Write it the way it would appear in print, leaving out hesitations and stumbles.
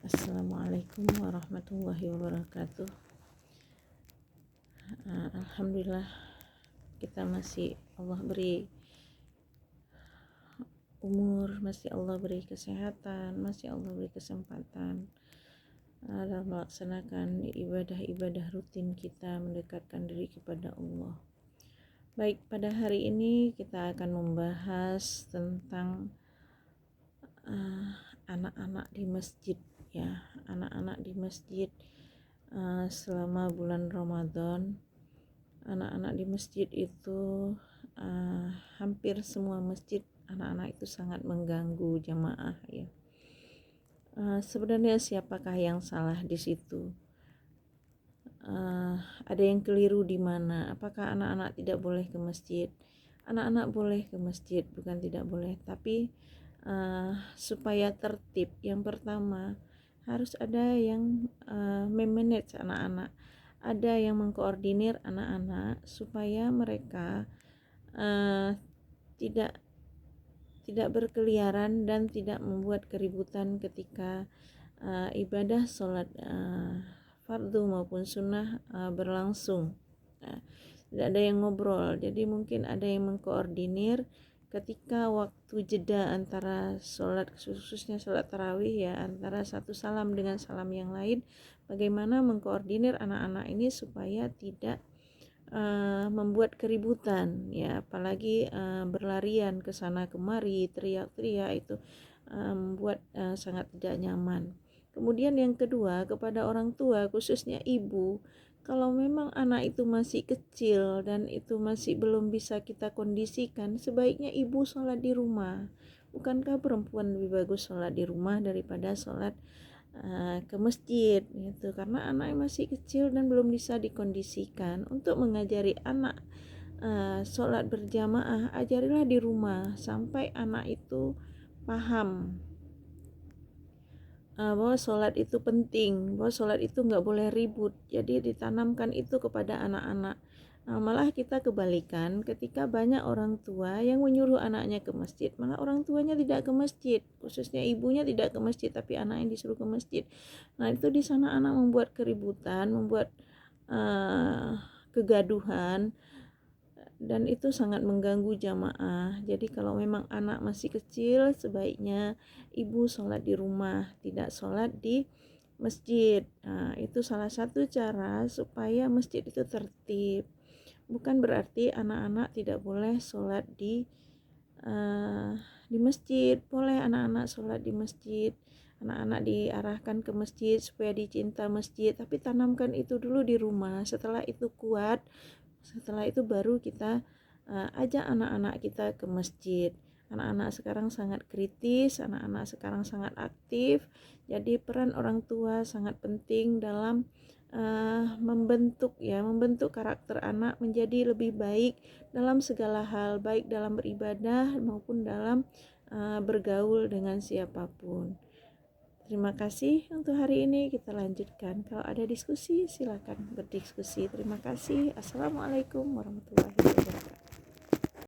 Assalamualaikum warahmatullahi wabarakatuh. Alhamdulillah kita masih Allah beri umur, masih Allah beri kesehatan, masih Allah beri kesempatan dalam melaksanakan ibadah-ibadah rutin kita mendekatkan diri kepada Allah. Baik, pada hari ini kita akan membahas tentang anak-anak di masjid ya, anak-anak di masjid. Selama bulan Ramadan, anak-anak di masjid itu hampir semua masjid anak-anak itu sangat mengganggu jamaah ya. Sebenarnya siapakah yang salah di situ? Ada yang keliru di mana? Apakah anak-anak tidak boleh ke masjid? Anak-anak boleh ke masjid, bukan tidak boleh, tapi supaya tertib, yang pertama harus ada yang memanage anak-anak, ada yang mengkoordinir anak-anak supaya mereka tidak berkeliaran dan tidak membuat keributan ketika ibadah sholat fardu maupun sunnah berlangsung. Tidak ada yang ngobrol, jadi mungkin ada yang mengkoordinir ketika waktu jeda antara sholat, khususnya sholat tarawih ya, antara satu salam dengan salam yang lain, bagaimana mengkoordinir anak-anak ini supaya tidak membuat keributan ya, apalagi berlarian ke sana kemari, teriak-teriak, itu membuat sangat tidak nyaman. Kemudian yang kedua, kepada orang tua khususnya ibu, kalau memang anak itu masih kecil dan itu masih belum bisa kita kondisikan, sebaiknya ibu sholat di rumah. Bukankah perempuan lebih bagus sholat di rumah daripada sholat ke masjid gitu? Karena anak masih kecil dan belum bisa dikondisikan. Untuk mengajari anak sholat berjamaah, ajarilah di rumah sampai anak itu paham bahwa sholat itu penting, bahwa sholat itu nggak boleh ribut. Jadi ditanamkan itu kepada anak-anak. Malah kita kebalikan, ketika banyak orang tua yang menyuruh anaknya ke masjid, malah orang tuanya tidak ke masjid, khususnya ibunya tidak ke masjid, tapi anak yang disuruh ke masjid. Nah itu di sana anak membuat keributan, membuat kegaduhan, dan itu sangat mengganggu jamaah. Jadi kalau memang anak masih kecil, sebaiknya ibu sholat di rumah, tidak sholat di masjid. Itu salah satu cara supaya masjid itu tertib. Bukan berarti anak-anak tidak boleh sholat di masjid. Boleh anak-anak sholat di masjid, anak-anak diarahkan ke masjid supaya dicinta masjid, tapi tanamkan itu dulu di rumah. Setelah itu kuat, setelah itu baru kita ajak anak-anak kita ke masjid. Anak-anak sekarang sangat kritis, anak-anak sekarang sangat aktif. Jadi peran orang tua sangat penting dalam membentuk karakter anak menjadi lebih baik dalam segala hal, baik dalam beribadah maupun dalam bergaul dengan siapapun. Terima kasih untuk hari ini, kita lanjutkan. Kalau ada diskusi silakan berdiskusi. Terima kasih. Assalamualaikum warahmatullahi wabarakatuh.